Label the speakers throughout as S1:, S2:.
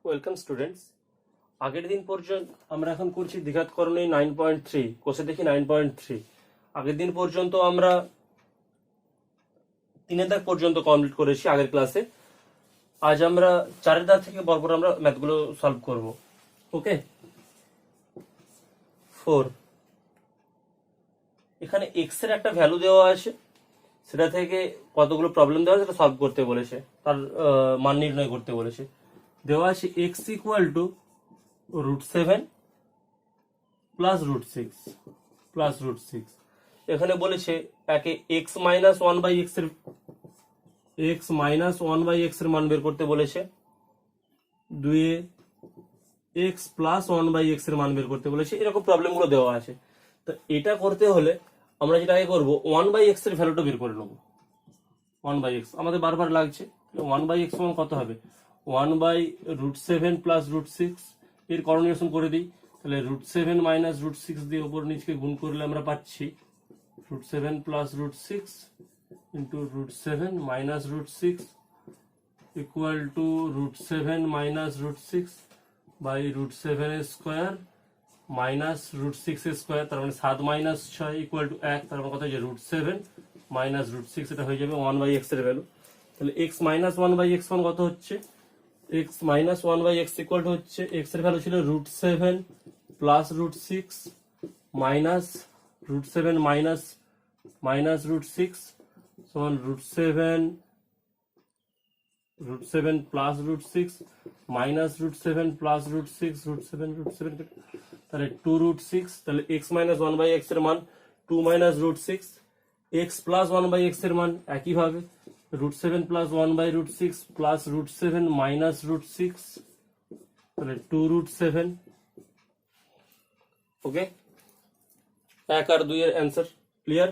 S1: Welcome students. আগের দিন পর্যন্ত আমরা এখন করছি দ্বিঘাতকরণে 9.3, কোষে দেখি 9.3। আগের দিন পর্যন্ত আমরা 3 দাগ পর্যন্ত কমপ্লিট করেছি আগের ক্লাসে। আজ আমরা 4 দাগ থেকে পরপর আমরা ম্যাথগুলো সলভ করব। ওকে, 4 এখানে এক্স এর একটা ভ্যালু দেওয়া আছে, সেটা থেকে কতগুলো প্রবলেম দেওয়া আছে সেটা সলভ করতে বলেছে, তার মান নির্ণয় করতে বলেছে। দেওয়া আছে x equal to √7 plus √6 plus √6। এখানে বলেছে একে x minus one by x এর মান বের করতে বলেছে, দুয়ে x plus one by x এর মান বের করতে বলেছে। এরকম প্রবলেম গুলো দেওয়া আছে। তো এটা করতে হলে আমরা যেটা আগে করবো, 1/x এর ভ্যালুটা বের করে নেবো। 1/x আমাদের বারবার লাগছে। 1/x সমান কত হবে? 1/√7 প্লাস √6। এর করণীয়সম করে দিই, তাহলে √7 মাইনাস √6 দিয়ে উপর নিচকে গুণ করলে আমরা পাচ্ছি √7 plus √6 into √7 minus √6 equal to √7 minus √6 by √7 square minus √6 square, তার মানে 7 মাইনাস 6 ইকুয়াল টু 1। তার মানে কত হচ্ছে √7 মাইনাস √6, এটা হয়ে যাবে 1/x এর ভ্যালু। তাহলে x মাইনাস 1/x মান কত হচ্ছে? x minus 1/x equal two হচ্ছে x এর ভ্যালু ছিল √7 প্লাস √6 মাইনাস √7 মাইনাস √6 সমান √7 প্লাস √6 মাইনাস √7 প্লাস √6 √7 তাহলে 2√6। তাহলে x মাইনাস 1/x এর মান 2 মাইনাস √6, x প্লাস 1/x এর মান একইভাবে √7 প্লাস 1/√6 প্লাস √7 মাইনাস √6, তাহলে 2√7। ওকে, 1 আর 2 এর অ্যান্সার ক্লিয়ার।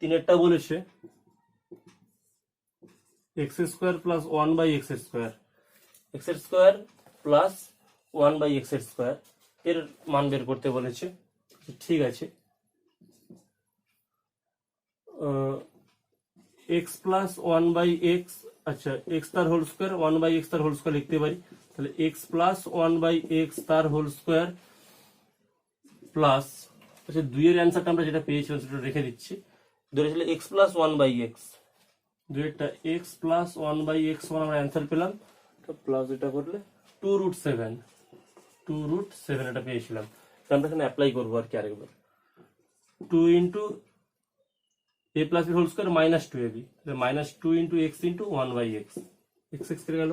S1: 3 বলেছে x square plus 1/x square, x square plus 1/x square এর মান বের করতে বলেছে। ঠিক আছে, x প্লাস 1/x, আচ্ছা x তার হোল স্কোয়ার 1/x তার হোল স্কোয়ার লিখতে পারি। তাহলে x প্লাস 1/x তার হোল স্কোয়ার প্লাস, আচ্ছা 2 এর অ্যান্সারটা আমরা যেটা পেয়েছিলাম সেটা রেখে দিচ্ছি। ধরেছিল x প্লাস 1/x, দুইটা x প্লাস 1/x মানে আমরা অ্যান্সার পেলাম, তো প্লাস এটা করলে 2√7 এটা পেয়েছিলাম। আমরা এখানে অ্যাপ্লাই করবো আর কি আরেকবার। 2 into a plus b whole square minus 2ab, minus 2 into x into 1/x, x কেটে গেল।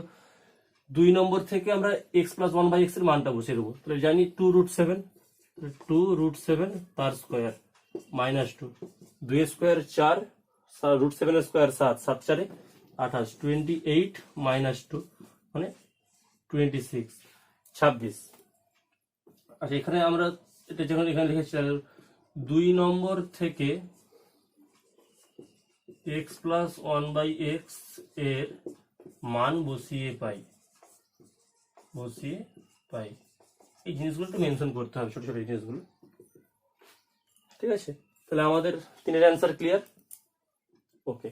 S1: 2 নম্বর থেকে আমরা x প্লাস 1/x এর মানটা বসিয়ে দেবো। তাহলে জানি 2√7 তার square minus 2, 2 square 4, √7 square 7, 7 4 28, 28 minus 2 মানে 26, 26। আচ্ছা এখানে আমরা এটা যখন এখানে লিখেছি 2 নম্বর থেকে x প্লাস 1/x এর মান বসিয়ে পাই। এই জিনিসগুলো একটু মেনশন করতে হবে, ছোট ছোট জিনিসগুলো। ঠিক আছে, তাহলে আমাদের 3 অ্যান্সার ক্লিয়ার। ওকে,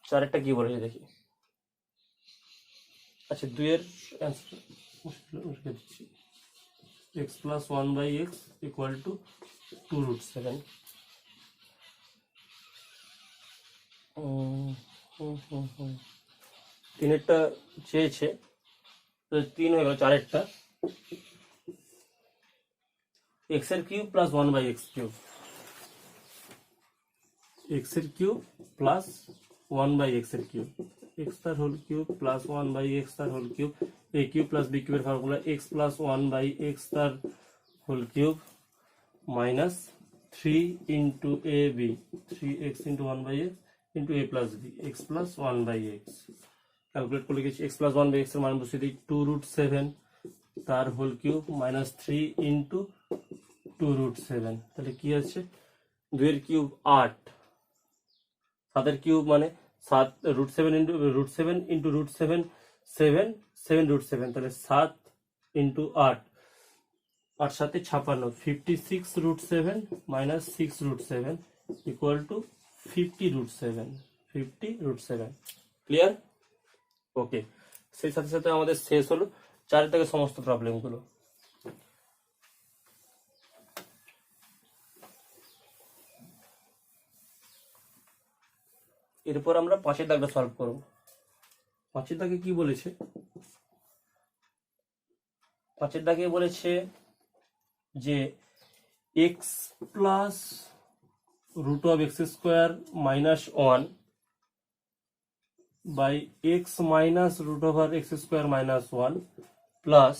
S1: চারেরটা কি বলেছে দেখি। আচ্ছা 2 এর অ্যান্সার লিখে দিচ্ছি, x plus 1/x equal to 2√7। তিনেরটা চেয়েছে, 3 হয়ে গেল। চারেরটা x এর cube plus 1/x cube, x এর কিউব প্লাস 1/x এর কিউব, x তার হোল কিউব প্লাস 1/x তার whole cube, a cube plus b কিউবের ফর্মুলা x প্লাস 1/x তার whole cube minus 3 into ab, 3x into 1/x into a plus b, x plus 1/x। Calculate করে লিখেছি x plus 1/x এর মান বসিয়ে দিই, 2√7 তার হোল কিউব মাইনাস 3 ইন্টু 2√7। তাহলে কি আছে? 2 এর কিউব 8, 7 এর কিউব মানে 7, √7 ইন্টু √7 7 √7, তাহলে 7 into 8 8 7 56, 56√7 minus 6√7 equal to 50√7, 50√7। Clear? ওকে, সেই সাথে সাথে আমাদের শেষ হলো 4 থেকে সমস্ত প্রবলেমগুলো। এরপর আমরা 5 দাগটা সলভ করব। 5 দাগে কি বলেছে? 5 দাগে বলেছে যে x plus root of x square minus 1 by x minus root over x square minus 1 plus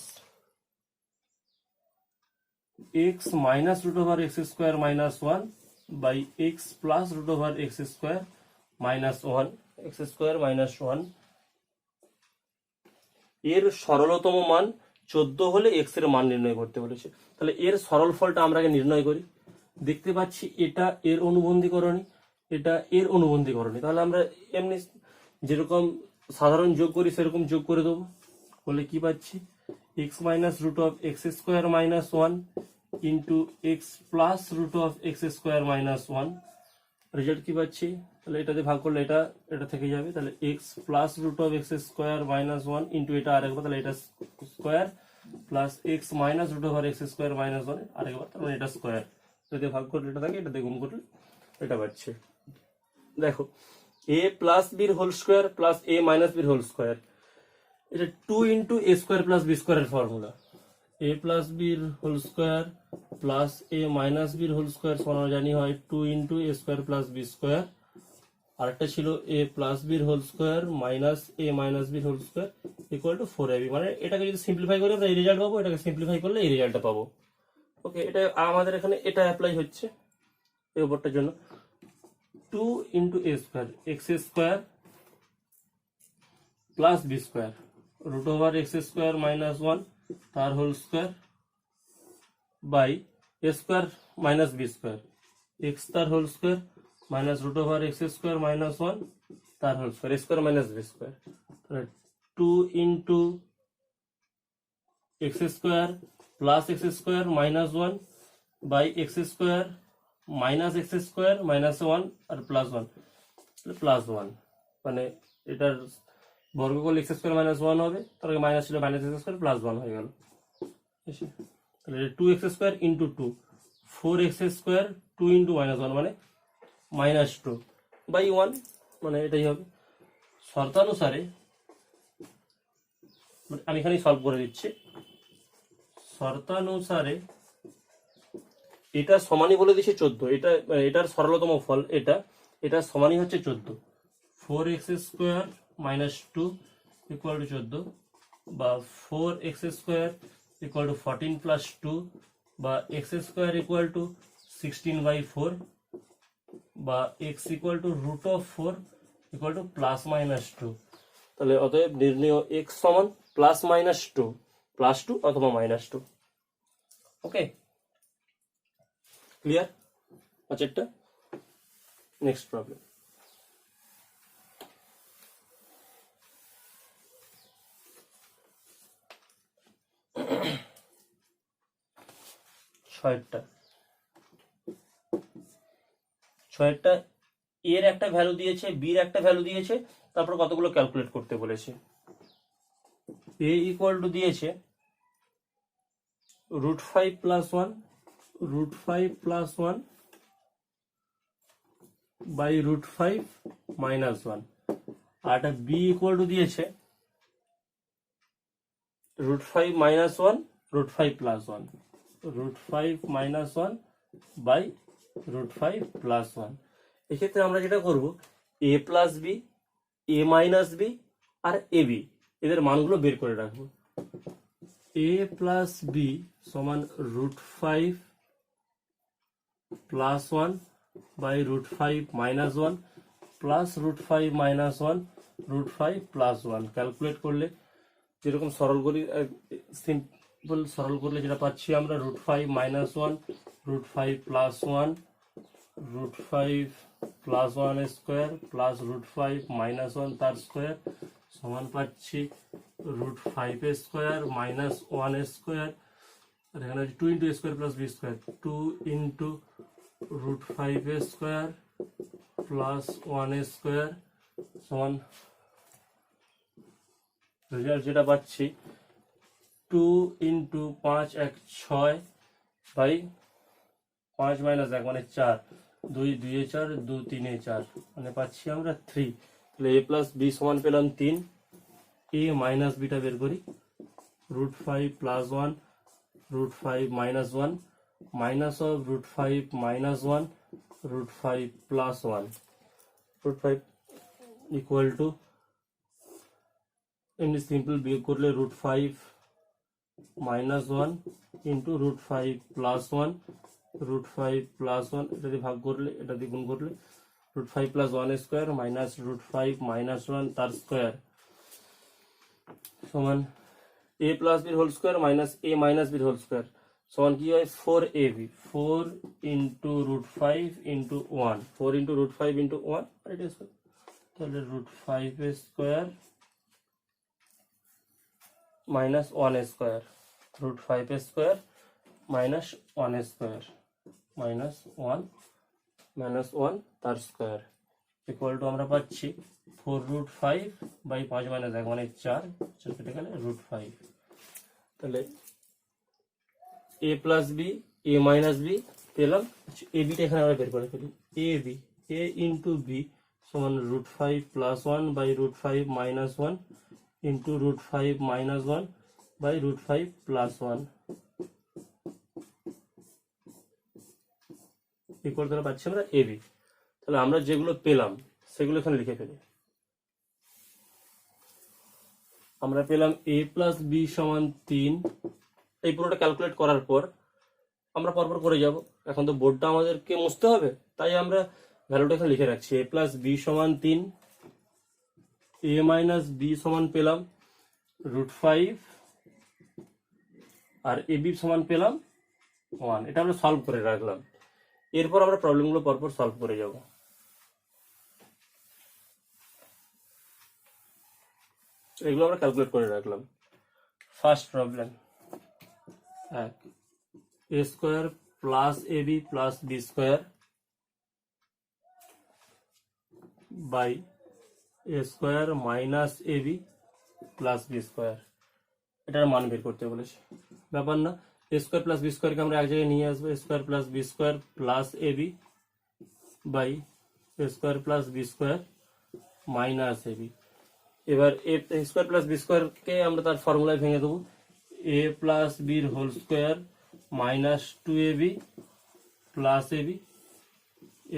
S1: x minus root over x square minus 1 by x plus root over x square minus 1, x square minus 1 এর সরলতম মান 14 হলে x এর মান নির্ণয় করতে বলেছে। তাহলে এর সরল ফলটা আমরা আগে নির্ণয় করি। দেখতে পাচ্ছি এটা এর অনুবন্ধীকরণী, এটা এর অনুবন্ধীকরণী। তাহলে আমরা এমনি যেরকম সাধারণ যোগ করি সেরকম যোগ করে দেবো। বলে কি পাচ্ছি? X minus root of x square minus 1 into x plus root of x square minus 1। Result কি পাচ্ছি? তাহলে এটাতে ভাগ করলে এটা এটা থেকে যাবে। তাহলে x plus root of x square minus 1 into এটা আরেকবার, তাহলে এটা square plus x minus root over x square minus 1 আরেকবার, তাহলে এটা স্কোয়ার। এটাতে ভাগ করলে এটা থাকে, এটা গুণ করলে এটা পাচ্ছে। দেখো এ প্লাস বির whole square plus a minus বির হোল স্কোয়ার, এটা 2 ইন্টু এ স্কোয়ার প্লাস বি স্কোয়ারের ফর্মুলা। এ প্লাস বির whole square plus a minus বির হোল স্কোয়ার সমান জানি হয় 2 ইন্টু এ স্কোয়ার প্লাস বি স্কোয়ার। আরেকটা ছিল এ প্লাস বির whole square minus a minus বির whole square equal to 4ab। মানে এটাকে যদি সিম্পলিফাই করি আমরা এই রেজাল্ট পাবো, এটাকে সিম্পলিফাই করলে এই রেজাল্টটা পাবো। ওকে, এটা আমাদের এখানে এটা অ্যাপ্লাই হচ্ছে এই উপরটার জন্য। 2 ইন্টু এ square X square plus B square root over x square minus 1 তার whole square by A square minus B square X তার whole square minus root over x square minus 1 তার whole square A square minus B square. 2 into X square plus X square minus 1 by X square minus X square minus 1 আর plus 1, plus 1 মানে এটার বর্গ করলে x square minus 1 হবে, তার minus ছিল minus X square plus 1 হয়ে গেল। তাহলে 2x square into 2 4x square 2 into minus 1 মানে মাইনাস 2 বাই 1, মানে এটাই হবে। শর্তানুসারে আমি এখানে সলভ করে দিচ্ছি। শর্তানুসারে এটা সমানই বলে দিচ্ছে 14, এটা এটার সরলতম ফল এটা, এটা সমানই হচ্ছে 14। 4x square minus 2 equal to 14 বা 4x square equal two 14 plus 2 বা x স্কোয়ার ইকুয়াল টু 16/4 বা x equal to root of 4 equal to plus minus 2। তাহলে অতএব নির্ণয় x সমান প্লাস মাইনাস 2, প্লাস 2 অথবা মাইনাস 2। ওকে, ক্লিয়ার? আচ্ছা, এটা নেক্সট প্রবলেম। ছয়টা এর একটা ভ্যালু দিয়েছে, বির একটা ভ্যালু দিয়েছে, তারপর কতগুলো ক্যালকুলেট করতে বলেছে। এ ইকুয়াল টু দিয়েছে √5 প্লাস 1 √5 প্লাস 1 বাই √5 মাইনাস 1, আর একটা বি ইকুয়াল টু দিয়েছে √5 minus 1 √5 plus 1 √5 minus 1 by √5 plus 1। এক্ষেত্রে আমরা যেটা করব, a plus b, a minus b আর এ বি, এদের মানগুলো বের করে রাখবো। এ প্লাস বি সমান √5 plus 1 by √5 minus 1 plus √5 minus 1 √5 plus 1। Calculate করলে যেরকম সরল করি, সিম্পল সরল করলে যেটা পাচ্ছি আমরা √5 minus 1 √5 plus 1 √5 plus 1 square plus √5 minus 1 তার স্কোয়ার সমান পাচ্ছি √5 স্কোয়ার মাইনাস 1 স্কোয়ার আর এখানে আছে 2 × a square plus b square, 2 × √5a square plus 1a square সমান রেজাল্ট যেটা পাচ্ছি 2 × 5 = 6 বাই 5 - 1 মানে 4, 2 × 2 = 4, 2 × 3 = 4 মানে পাচ্ছি আমরা 3। তাহলে a প্লাস b সমান পেলাম 3। a মাইনাস বিটা বের করি, √5 + 1 √5 - 1 মাইনাস অফ √5 - 1 √5 + 1 √5 ইকুয়াল টু এমনি সিম্পল বিয়োগ করলে √5 - 1 ইন্টু √5 + 1 √5 + 1 এটা দিয়ে ভাগ করলে, এটা দিয়ে গুণ করলে √5 + 1 স্কয়ার মাইনাস √5 - 1 তার স্কয়ার সমান a plus b whole square minus a minus b whole square সমান কি হয় 4ab, 4 × √5 × 1, 4 × √5 × 1 আর এটা স্কয়ার, তাহলে √5a square minus 1a square, √5a square minus 1a square minus 1 তার স্কয়ার ইকুয়াল টু আমরা পাচ্ছি 4√5 বাই 5 - 1 মানে 4 কেটে গেলে √5। তাহলে a plus b, a minus b পেলাম। a b টা এখানে আমরা বের করে ফেলি, a × b সমান √5 + 1 by √5 - 1 into √5 - 1 by √5 + 1 equal to পাচ্ছি আমরা ab। তাহলে আমরা যেগুলো পেলাম সেগুলো এখানে লিখে ফেলি। আমরা পেলাম a প্লাস b সমান 3। এই পুরোটা ক্যালকুলেট করার পর আমরা পরপর করে যাব, এখন তো বোর্ডটা আমাদেরকে মুছতে হবে, তাই আমরা ভ্যালুটা এখানে লিখে রাখছি। a প্লাস b সমান 3, a মাইনাস b সমান পেলাম √5 আর ab সমান পেলাম 1। এটা আমরা সলভ করে রাখলাম। এরপর আমরা প্রবলেমগুলো পরপর সলভ করে যাব। এগুলো আমরা ক্যালকুলেট করে রাখলাম। First problem 1, a square plus ab plus b square by a square minus ab plus b square, এটার মান বের করতে বলেছে। ব্যাপার না, a স্কয়ার প্লাস b স্কয়ারকে আমরা এক জায়গায় নিয়ে আসবো, a square plus b square plus ab by a square plus b square minus ab। এবার a স্কয়ার প্লাস b স্কয়ারকে আমরা তার ফর্মুলায় ভেঙে দেবো, a plus b whole square minus 2ab plus ab,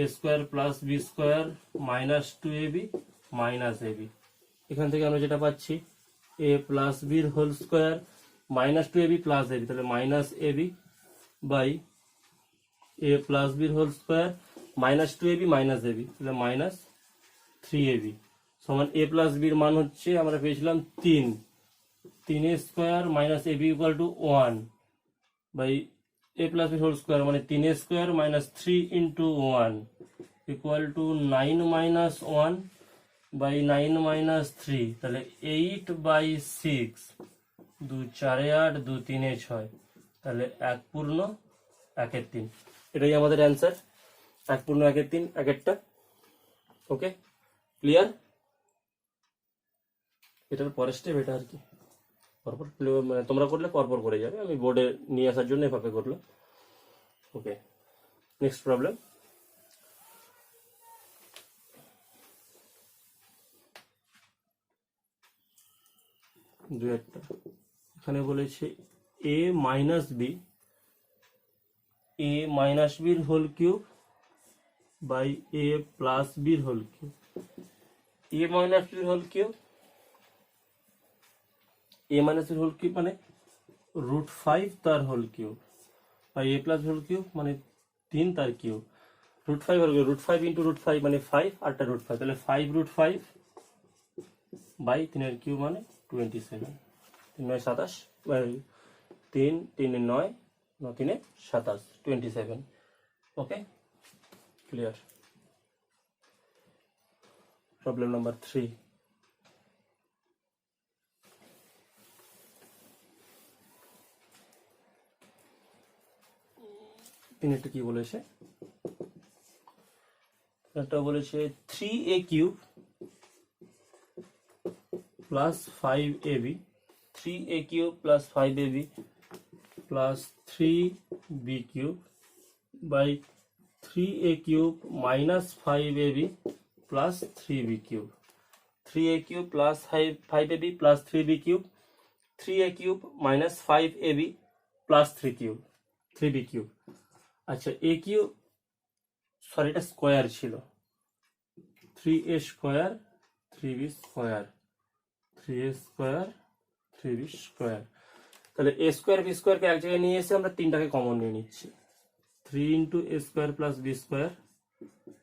S1: a square plus b square minus 2ab minus ab। এখান থেকে আমরা যেটা পাচ্ছি a plus b whole square minus 2ab plus ab, তাহলে minus ab by a plus b whole square minus 2ab minus ab, তাহলে minus 3ab সমান a plus b এর মান হচ্ছে আমরা পেয়েছিলাম 3 square minus ab equal to 1 by a plus b whole square মানে 3a square minus 3 × 1 equal to 9 minus 1 by 9 minus 3, তাহলে 8/6, 2 4 8, 2 3 6, তাহলে 1 পূর্ণ 1/3। এটাই আমাদের অ্যান্সার, 1 পূর্ণ 1/3 একেরটা। ওকে, ক্লিয়ার? এটার পরের স্টেপ এটা আর কি, পরপর মানে তোমরা করলে পরপর করে যাবে, আমি বোর্ডে নিয়ে আসার জন্য এভাবে করলাম। Okay, next problem. এখানে বলেছে a মাইনাস বির whole cube by a plus বির হোল কিউব। a মাইনাস বির হোল কিউব, a মাইনাস বির হোল কিউব মানে √5 তার হোল কিউব, আর a প্লাস হোল কিউব মানে 3 তার কিউব। √5 হোল কিউব, √5 × √5 মানে 5, আরটা √5, তাহলে 5√5 বাই 3 এর কিউব মানে 27, 3 9 27, 3 3 9 9 3 27, 27। Okay, clear? Problem number 3। তিনেরটা কি বলেছে, একটা বলেছে 3a³ plus 5ab, 3a³ plus 5ab plus 3b³ by 3a³ minus 5ab plus 3b³ 3a³ plus 5ab plus 3b³ 3a³ minus 5ab plus 3b³। আচ্ছা a³ সরি এটা square ছিল, 3a square 3b square 3a square 3b square. তাহলে a square b স্কোয়ারকে এক জায়গায় নিয়ে এসে আমরা তিনটাকে কমন নিয়ে নিচ্ছি, 3 into a square plus b square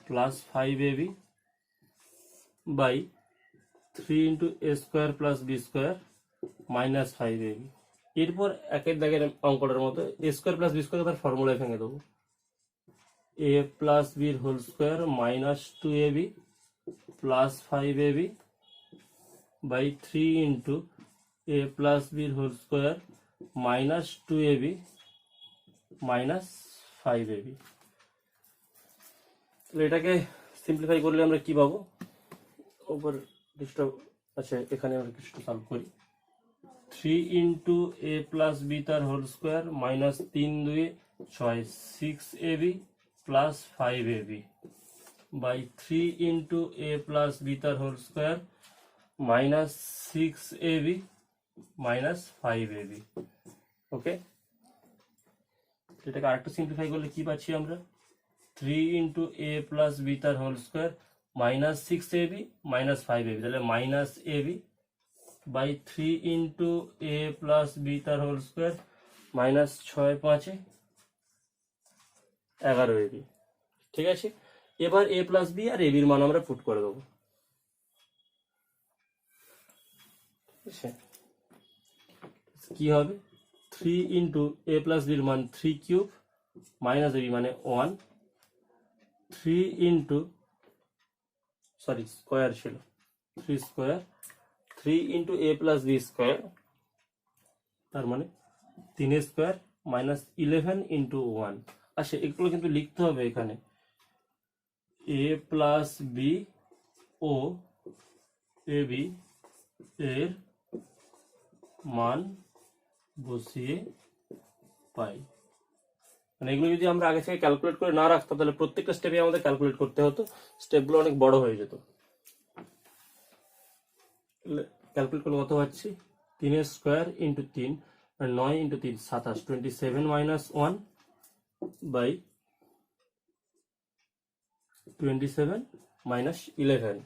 S1: plus 5ab by 3 into a square plus b square minus 5ab। এরপর একের দাগের অঙ্কটার মতো a square plus b square তার ফর্মুলায় ভেঙে দেবো, a plus b whole square minus 2ab plus 5ab by 3 into a plus b whole square minus 2ab minus 5ab। তাহলে এটাকে সিম্পলিফাই করলে আমরা কি পাবো, ওপর কিছুটা, আচ্ছা এখানে আমরা কিছুটা সলভ করি, 3 ইন্টু a প্লাস b তার whole square minus 3 2 6 6ab plus 5ab by 3 into a plus b তার whole square minus 6ab minus 5ab। Okay, এটাকে আরেকটু সিম্পলিফাই করলে কি পাচ্ছি আমরা, 3 ইন্টু a প্লাস b তার whole square minus 6ab minus 5ab, তাহলে minus ab by 3 into a plus b তার হোল স্কোয়ার মাইনাস 6 5 11ab। ঠিক আছে, এবার a প্লাস b আর ab এর মান আমরা পুট করে দেবো। কি হবে, 3 ইন্টু a প্লাস b এর মান 3³ মাইনাস ab মানে 1, 3 ইন্টু সরি স্কোয়ার ছিল 3 square 3 into a plus b square তার মানে 3 স্কোয়ার মাইনাস 11 ইন্টু 1। আচ্ছা এগুলো কিন্তু লিখতে হবে এখানে, a প্লাস b ও ab এর মান বসিয়ে পাই। মানে এগুলো যদি আমরা আগে থেকে ক্যালকুলেট করে না রাখতাম তাহলে প্রত্যেকটা স্টেপে আমাদের ক্যালকুলেট করতে হতো, স্টেপগুলো অনেক বড় হয়ে যেত। ক্যালকুলেট করলে কত পাচ্ছি, 3 স্কোয়ার ইন্টু 3 আর 9 into 3 27, 27 minus 1 by 27 minus 11,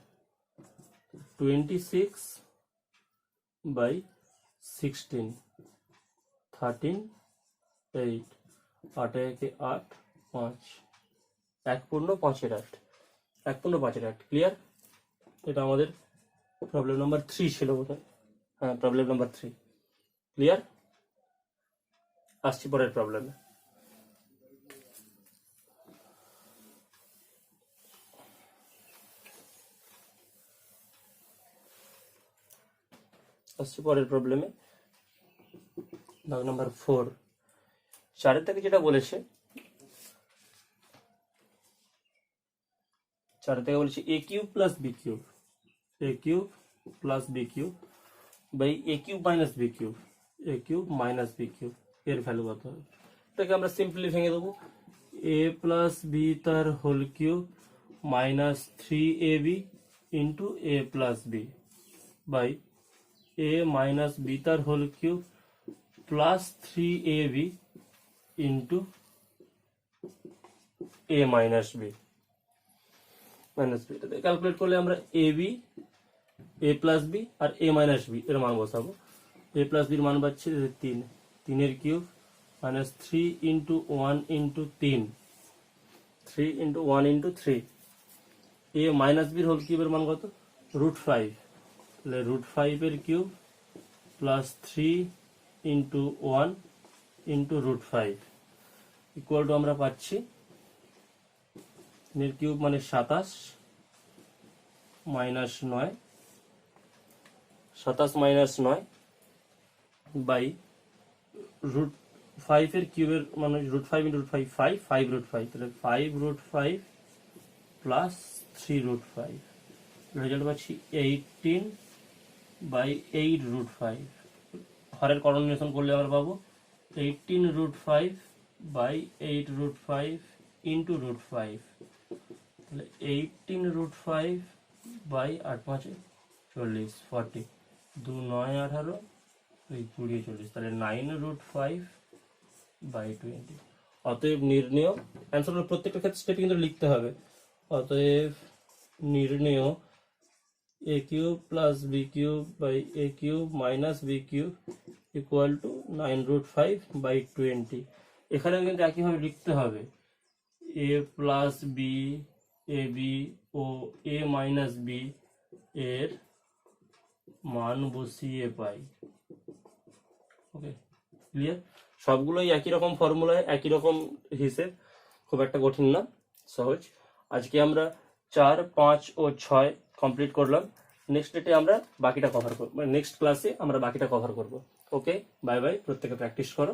S1: 26 by 16, 13 8, 8 একে 8 5, 1 পূর্ণ 5 8, 1 পূর্ণ 5 8। ক্লিয়ার, এটা আমাদের প্রবলেম নাম্বার 3 ছিল বোধহয়, হ্যাঁ প্রবলেম নাম্বার 3। ক্লিয়ার, আসছি পরের প্রবলেমে। আসছি পরের প্রবলেমে, দাগ নাম্বার 4। 4 থেকে যেটা বলেছে, 4 থেকে বলেছে a³ plus b³ a³ plus b³ by a³ minus b³ a³ minus b³ এর ভ্যালু কত হবে। এটাকে আমরা সিম্পলি ভেঙে দেবো, a প্লাস b তার whole cube minus 3ab into a plus b by a minus b তার whole cube plus 3ab into a minus b minus b. Calculate করলে আমরা ab a প্লাস বি আর a minus b এর মান বসাবো। a plus বির মান পাচ্ছি 3, 3 এর cube minus 3 into 1 into 3, 3 into 1 into 3। a minus বির হোল কিউবের মান কত, √5, তাহলে √5 এর cube plus 3 into 1 into √5 equal to আমরা পাচ্ছি এর কিউব মানে 27 মাইনাস 9, 27 মাইনাস 9 বাই ফাইভ এর কিউবের মানে root five into root five five, five root five, তাহলে five root five plus three root five, result পাচ্ছি 18/8 √5। হরের করণ নিরসন করলে আমরা পাবো 18 √5/8 ইন্টু √5, তাহলে 18 √5/8 40, 2 9 18, 20 40, তাহলে 9 √5/20। অতএব নির্ণেয় অ্যান্সার প্রত্যেকটা ক্ষেত্রে স্টেপে কিন্তু লিখতে হবে। অতএব নির্ণেয় a cube plus b cube by a cube minus b cube equal to 9 √5/20। এখানেও কিন্তু একইভাবে লিখতে হবে a plus b, ab O a minus b এর মান বসিয়ে পাই। ওকে, ক্লিয়ার? সবগুলোই একই রকম ফর্মুলায়, একই রকম হিসেব, খুব একটা কঠিন না, সহজ। আজকে আমরা 4, 5 ও 6 কমপ্লিট করলাম। নেক্সট ডেটে আমরা বাকিটা কভার করবো, নেক্সট ক্লাসে আমরা বাকিটা কভার করব। ওকে, বাই বাই, প্রত্যেকে প্র্যাকটিস করো।